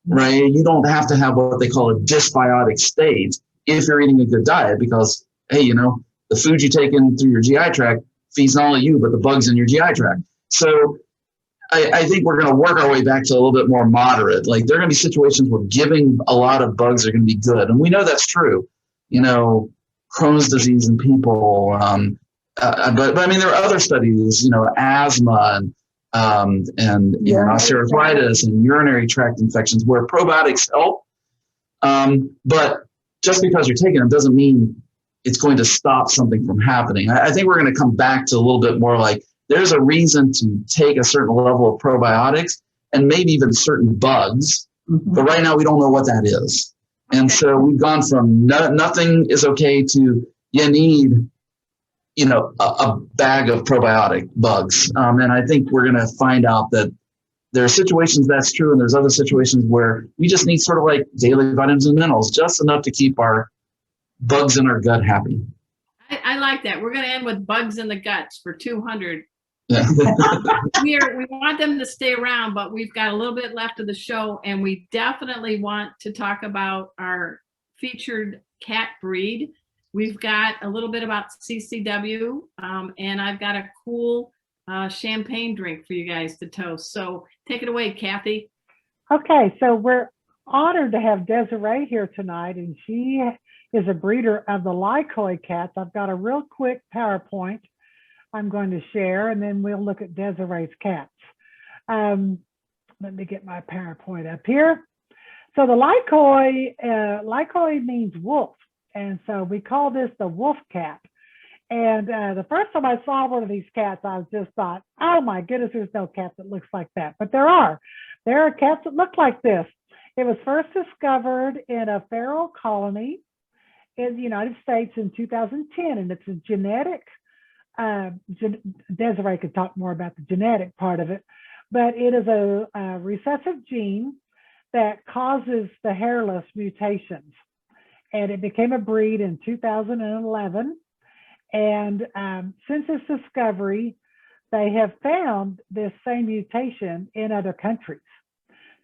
right? You don't have to have what they call a dysbiotic state if you're eating a good diet because, hey, you know, the food you take in through your GI tract feeds not only you, but the bugs in your GI tract. So I think we're going to work our way back to a little bit more moderate. Like, there are going to be situations where giving a lot of bugs are going to be good. And we know that's true. You know, Crohn's disease in people, but I mean, there are other studies, you know, asthma and you know, osteoarthritis and urinary tract infections where probiotics help. But just because you're taking them doesn't mean it's going to stop something from happening. I think we're going to come back to a little bit more like there's a reason to take a certain level of probiotics and maybe even certain bugs. But right now we don't know what that is. And so we've gone from nothing is okay to you need, you know, a bag of probiotic bugs. And I think we're going to find out that there are situations that's true, and there's other situations where we just need sort of like daily vitamins and minerals, just enough to keep our bugs in our gut happy. I like that. We're going to end with bugs in the guts for 200. Yeah. We want them to stay around, but we've got a little bit left of the show, and we definitely want to talk about our featured cat breed. We've got a little bit about CCW, and I've got a cool champagne drink for you guys to toast. So take it away, Kathy. Okay, so we're honored to have Desiree here tonight, and she is a breeder of the Lykoi cats. I've got a real quick PowerPoint I'm going to share, and then we'll look at Desiree's cats. Let me get my PowerPoint up here. So the Lykoi means wolf. And so we call this the wolf cat. And the first time I saw one of these cats, I just thought, oh my goodness, there's no cat that looks like that. But there are. There are cats that look like this. It was first discovered in a feral colony in the United States in 2010. And it's a genetic, Desiree could talk more about the genetic part of it, but it is a recessive gene that causes the hairless mutations. And it became a breed in 2011. And since its discovery, they have found this same mutation in other countries.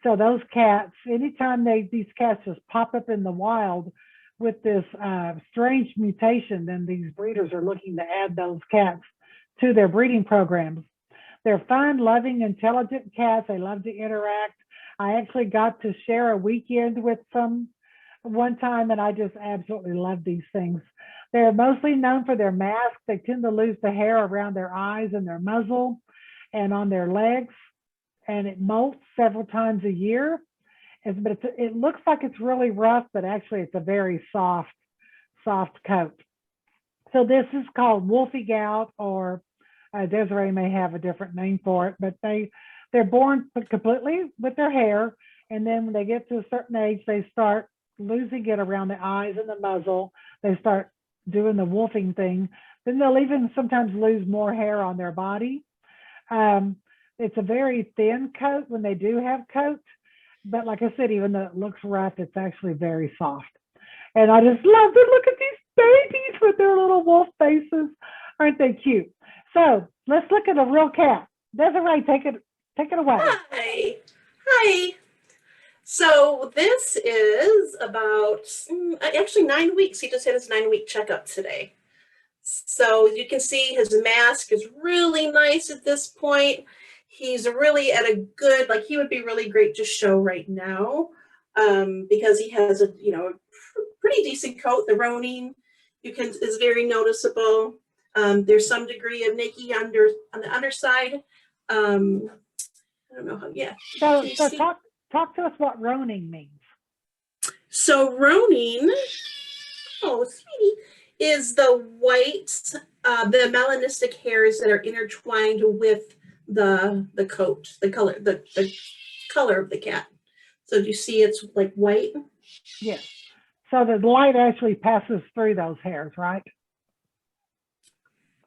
So those cats, anytime these cats just pop up in the wild with this strange mutation, then these breeders are looking to add those cats to their breeding programs. They're fun, loving, intelligent cats. They love to interact. I actually got to share a weekend with some one time, and I just absolutely love these things. They're mostly known for their masks. They tend to lose the hair around their eyes and their muzzle and on their legs, and it molts several times a year. But it looks like it's really rough, but actually it's a very soft coat. So this is called wolfy gout, or Desiree may have a different name for it, but they're born completely with their hair, and then when they get to a certain age, they start losing it around the eyes and the muzzle. They start doing the wolfing thing. Then they'll even sometimes lose more hair on their body. It's a very thin coat when they do have coat, but like I said, even though it looks rough, it's actually very soft. And I just love to look at these babies with their little wolf faces. Aren't they cute? So let's look at a real cat. Desiree, take it away. Hi. So this is about actually 9 weeks. He just had his 9-week checkup today. So you can see his mask is really nice at this point. He's really at a good, like he would be really great to show right now because he has a pretty decent coat. The roning is very noticeable. There's some degree of naked on the underside. I don't know how. Yeah. So talk to us what roning means. So roning, sweetie, is the white, the melanistic hairs that are intertwined with the coat, the color of the cat. So do you see it's like white? Yes. So the light actually passes through those hairs, right?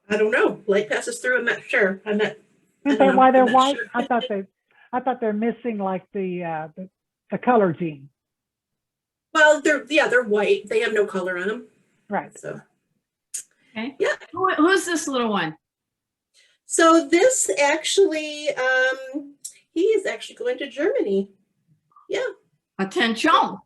I don't know. Light passes through. I'm not sure. Is that why they're white? Sure. I thought they're missing like the color gene. Well, they're white. They have no color on them. Right. So. Okay. Yeah. Who's this little one? So this actually, he is actually going to Germany. Yeah. Attention.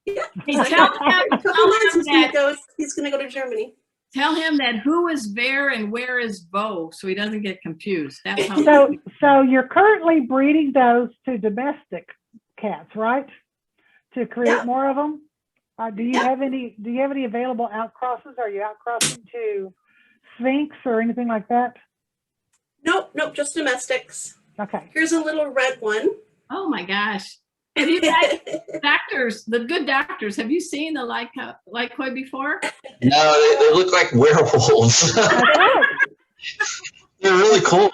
Yeah. Hey, tell him he's going to go to Germany. Tell him that who is where and where is Bo, so he doesn't get confused. That's how. So you're currently breeding those to domestic cats, right? To create more of them. Do you have any available outcrosses? Are you outcrossing to Sphinx or anything like that? Nope, just domestics. Okay. Here's a little red one. Oh my gosh. Have you guys, doctors, the good doctors, have you seen the Lykoi before? No, they look like werewolves. They're really cool.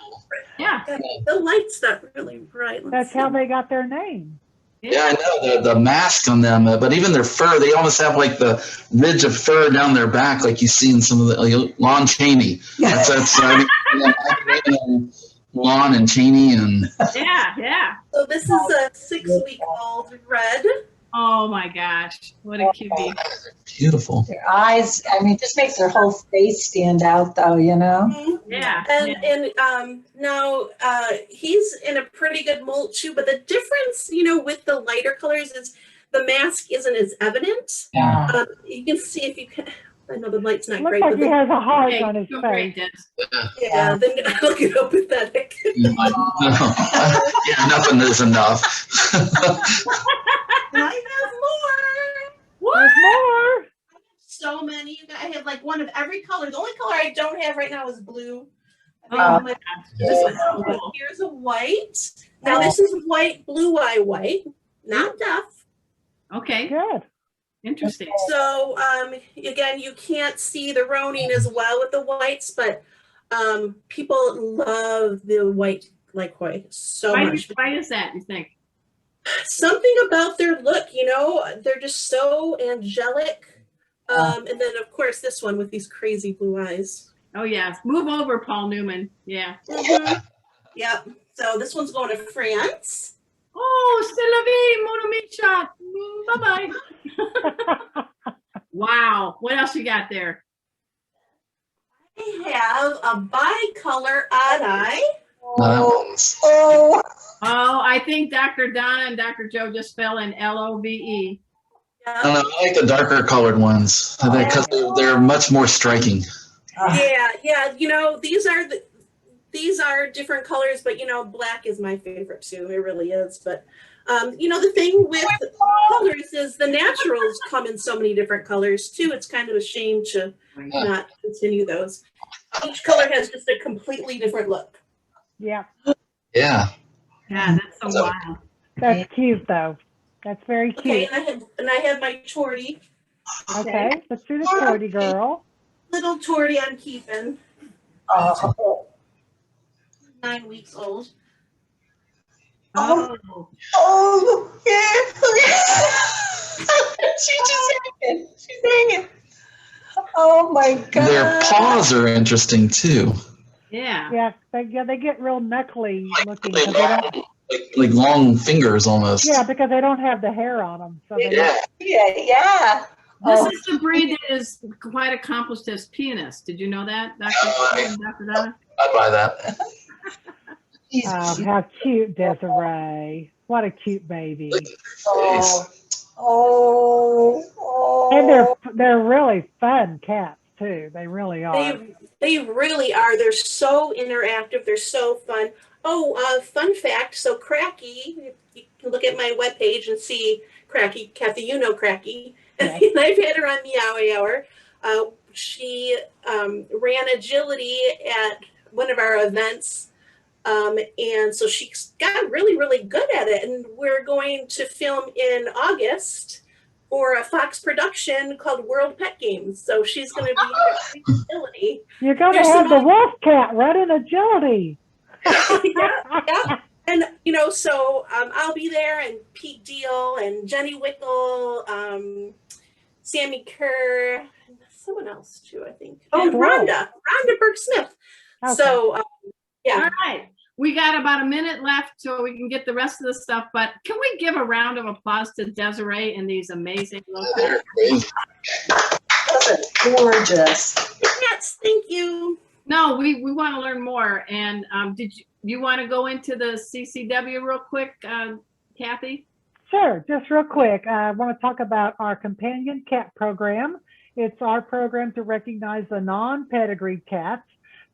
Yeah. The light's not really bright. That's how they got their name. Yeah, I know the mask on them, but even their fur, they almost have like the ridge of fur down their back, like you see in some of the Lon Chaney. That's Lon and Chaney and. Yeah. So this is a 6-week-old red. Oh my gosh, what a cutie! Beautiful. Their eyes, I mean, it just makes their whole face stand out, though, you know. Mm-hmm. Yeah. And now he's in a pretty good molt too, but the difference, with the lighter colors is the mask isn't as evident. Yeah. You can see if you can. I know the light's not Looks great. like he has a heart on his Great, face. Yeah, then I'll get up pathetic. Yeah, nothing is enough. I have more. What? There's more. So many. I have like one of every color. The only color I don't have right now is blue. Here's a white. Now this is white, blue eye white, not deaf. Okay. Good. Interesting. So again, you can't see the roning as well with the whites, but people love the white Lykoi so much. Why is that, you think? Something about their look, they're just so angelic. And then of course this one with these crazy blue eyes. Oh yeah. Move over, Paul Newman. Yeah. Mm-hmm. Yep. So this one's going to France. Oh, c'est la vie, mon ami chat. Bye-bye. Wow. What else you got there? I have a bicolor odd eye. Oh, Oh, I think Dr. Donna and Dr. Joe just fell in LOVE. I don't know, I like the darker colored ones because they're much more striking. Yeah. You know, these are different colors, but you know, black is my favorite too. It really is. But you know, the thing with colors is the naturals come in so many different colors too. It's kind of a shame to not continue those. Each color has just a completely different look. Yeah, Yeah. Yeah, that's so wild. that's cute though. That's very Okay, cute. and I have my tortie. Okay, let's do the tortie girl. Little tortie I'm keeping. oh, 9 weeks old. Oh, oh, yeah. She's just hanging. She's hanging. Oh my God. Their paws are interesting too. yeah. Yeah, they get real knuckly looking. 'Cause they don't, Like long fingers almost. yeah, because they don't have the hair on them. So they Yeah. Yeah. This Oh. is the breed that is quite accomplished as pianists. Did you know that, Dr. Donna? I'd buy that. Oh, how cute, Desiree. What a cute baby. Oh. Oh. And they're really fun cats too. They really are. They really are. They're so interactive. They're so fun. Oh, fun fact. So Cracky, you can look at my webpage and see Cracky. Kathy, you know Cracky. Yes. And I've had her on Meowy Hour. She ran agility at one of our events. And so she got really, really good at it. And we're going to film in August for a Fox production called World Pet Games. So she's going to be in agility. You're going to There's have some the wolf cat running agility. yeah. And, you know, so I'll be there, and Pete Deal and Jenny Wickle, Sammy Kerr, and someone else too, I think. Oh, and cool. Rhonda Burke-Smith. Okay. So, yeah. All right. We got about a minute left so we can get the rest of the stuff, but can we give a round of applause to Desiree and these amazing little They're crazy. Gorgeous. Yes, thank you. No, we want to learn more. And did you want to go into the CCW real quick, Kathy? Sure, just real quick. I want to talk about our companion cat program. It's our program to recognize the non-pedigreed cats.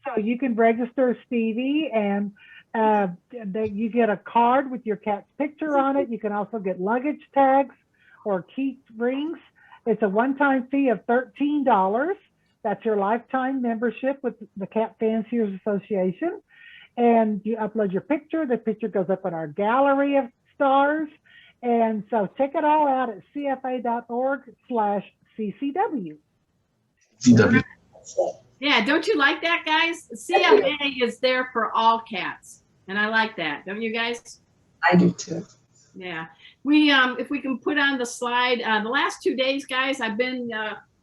So you can register Stevie, and you get a card with your cat's picture on it. You can also get luggage tags or key rings. It's a one-time fee of $13. That's your lifetime membership with the Cat Fanciers Association. And you upload your picture. The picture goes up in our gallery of stars. And so check it all out at cfa.org/CCW. CW. Yeah, don't you like that, guys? CFA is there for all cats, and I like that. Don't you guys? I do too. Yeah. We if we can put on the slide, the last 2 days, guys, I've been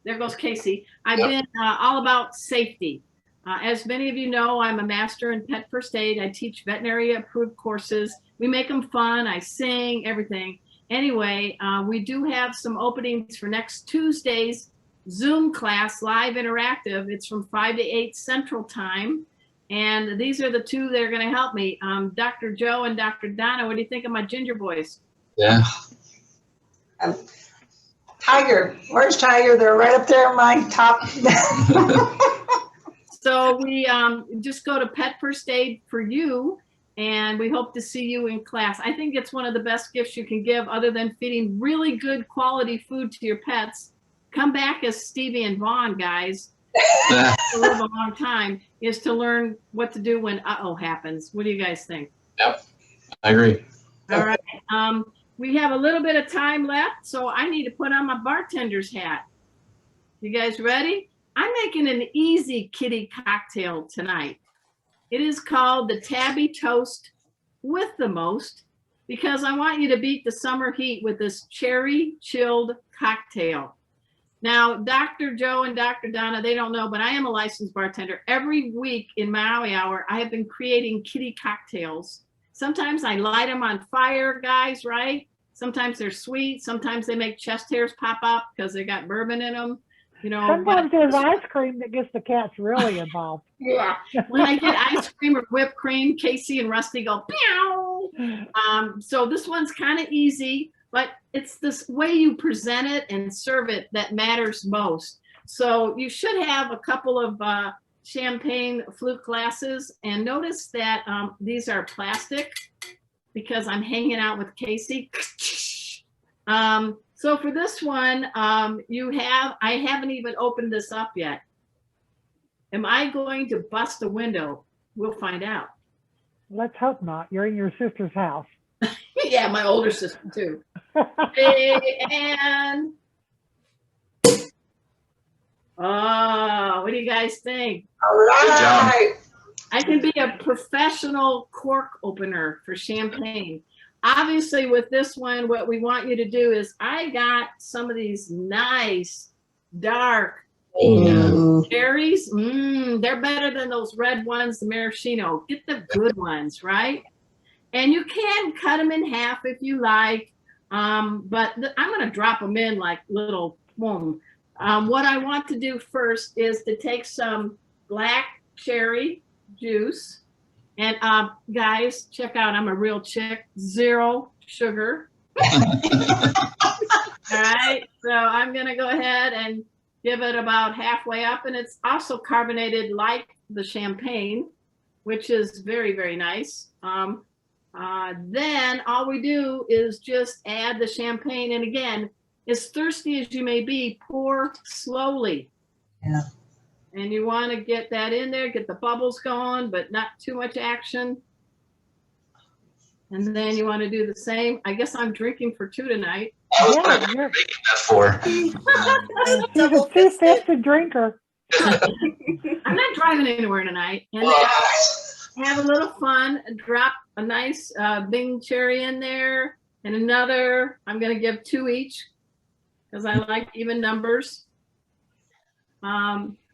there goes Casey. I've been all about safety. As many of you know, I'm a master in pet first aid. I teach veterinary approved courses. We make them fun. I sing, everything. Anyway, we do have some openings for next Tuesday's Zoom class, live interactive. It's from 5 to 8 Central Time. And these are the two that are going to help me. Dr. Joe and Dr. Donna, what do you think of my ginger boys? Yeah. Tiger. Where's Tiger? They're right up there in my top. So we just go to Pet First Aid for You, and we hope to see you in class. I think it's one of the best gifts you can give, other than feeding really good quality food to your pets. Come back as Stevie and Vaughn, guys. To live a long time is to learn what to do when uh-oh happens. What do you guys think? Yep, I agree. All right. We have a little bit of time left, so I need to put on my bartender's hat. You guys ready? I'm making an easy kitty cocktail tonight. It is called the Tabby Toast with the Most, because I want you to beat the summer heat with this cherry chilled cocktail. Now, Dr. Joe and Dr. Donna, they don't know, but I am a licensed bartender. Every week in Meowy Hour, I have been creating kitty cocktails. Sometimes I light them on fire, guys, right? Sometimes they're sweet. Sometimes they make chest hairs pop up because they got bourbon in them. you know. Sometimes there's ice cream that gets the cats really involved. Yeah. When I get ice cream or whipped cream, Casey and Rusty go, meow. So this one's kind of easy, but it's this way you present it and serve it that matters most. So you should have a couple of champagne flute glasses, and notice that these are plastic because I'm hanging out with Casey. So for this one, I haven't even opened this up yet. Am I going to bust a window? We'll find out. Let's hope not. You're in your sister's house. Yeah, my older sister too. And oh, what do you guys think? All right. I can be a professional cork opener for champagne. Obviously, with this one, what we want you to do is I got some of these nice dark cherries. They're better than those red ones, the maraschino. Get the good ones, right? And you can cut them in half if you like, but I'm going to drop them in like little boom. What I want to do first is to take some black cherry juice. And guys, check out, I'm a real chick, 0 sugar. All right, so I'm gonna go ahead and give it about halfway up, and it's also carbonated like the champagne, which is very, very nice. Then all we do is just add the champagne, and again, as thirsty as you may be, pour slowly. Yeah. And you want to get that in there, get the bubbles going, but not too much action. And then you want to do the same. I guess I'm drinking for 2 tonight. What are you making that for? She's a two-fisted drinker. I'm not driving anywhere tonight. And then have a little fun. Drop a nice Bing cherry in there, and another. I'm going to give 2 each because I like even numbers.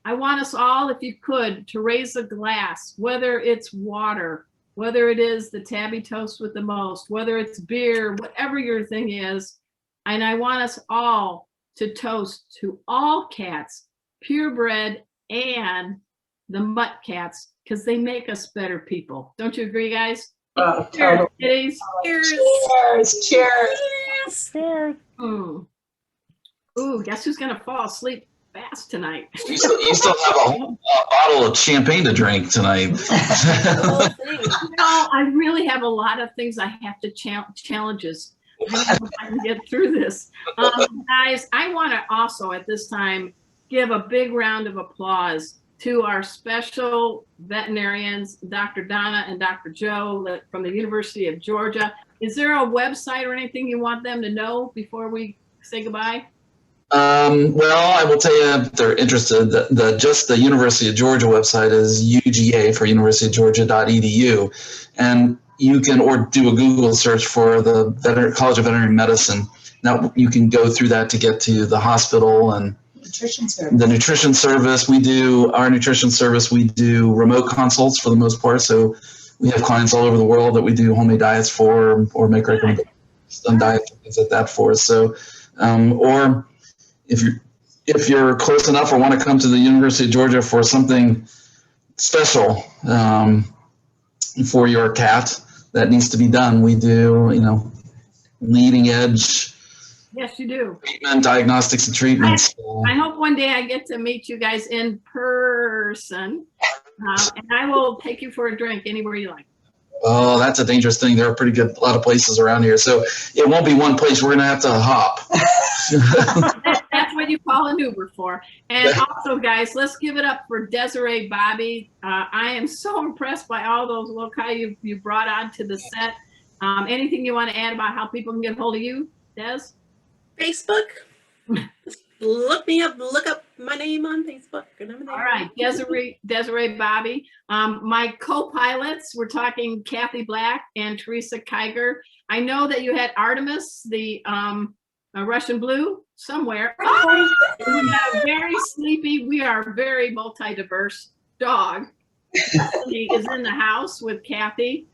I want us all, if you could, to raise a glass, whether it's water, whether it is the Tabby Toast with the most, whether it's beer, whatever your thing is. And I want us all to toast to all cats, purebred and the mutt cats, because they make us better people. Don't you agree, guys? Cheers, kitties. Cheers. Cheers. Cheers. Cheers. Ooh, guess who's going to fall asleep fast tonight? You still have a whole bottle of champagne to drink tonight. No, I really have a lot of things I have to challenges. I don't know if I can get through this. Guys, I want to also at this time give a big round of applause to our special veterinarians, Dr. Donna and Dr. Joe from the University of Georgia. Is there a website or anything you want them to know before we say goodbye? Well, I will tell you if they're interested. Just the University of Georgia website is UGA for universityofgeorgia.edu, and you can or do a Google search for the College of Veterinary Medicine. Now you can go through that to get to the hospital and Nutrition service. the nutrition service. We do remote consults for the most part. So we have clients all over the world that we do homemade diets for or make recommendations on diet things like that for. So, or if you're close enough or want to come to the University of Georgia for something special for your cat that needs to be done, we do, leading edge. Yes, you do. Treatment, diagnostics, and treatments. I hope one day I get to meet you guys in person, and I will take you for a drink anywhere you like. Oh, that's a dangerous thing. There are a lot of places around here, so it won't be one place. We're gonna have to hop. That's what you call an Uber for. And also, guys, let's give it up for Desiree Bobby. I am so impressed by all those loci you brought onto the set. Anything you want to add about how people can get hold of you, Des? Facebook. Look me up. Look up my name on Facebook. All right, Desiree Bobby. My co-pilots, we're talking Kathy Black and Teresa Keiger. I know that you had Artemis, the Russian Blue, somewhere. Oh, we got a very sleepy, we are very multi-diverse dog. He is in the house with Kathy.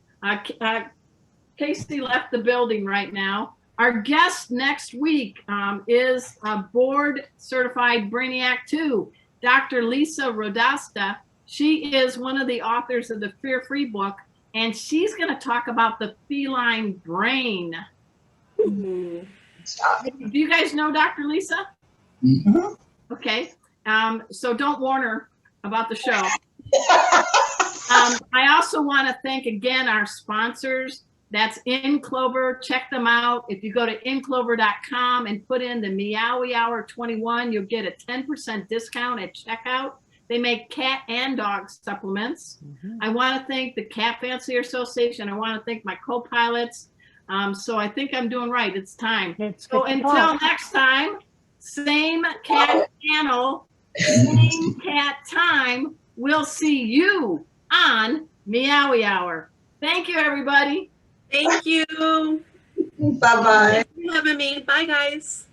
Casey left the building right now. Our guest next week is a board certified Brainiac 2, Dr. Lisa Rodasta. She is one of the authors of the Fear Free book, and she's going to talk about the feline brain. Mhm. Do you guys know Dr. Lisa? Mhm. Okay. So don't warn her about the show. I also want to thank again our sponsors. That's In Clover. Check them out. If you go to inclover.com and put in the Meowy Hour 21, you'll get a 10% discount at checkout. They make cat and dog supplements. I want to thank the Cat Fancier Association. I want to thank my co-pilots. So I think I'm doing right. It's time. So until next time, same cat channel, same cat time. We'll see you on Meowy Hour. Thank you, everybody. Thank you. Bye-bye. Thanks for having me. Bye, guys.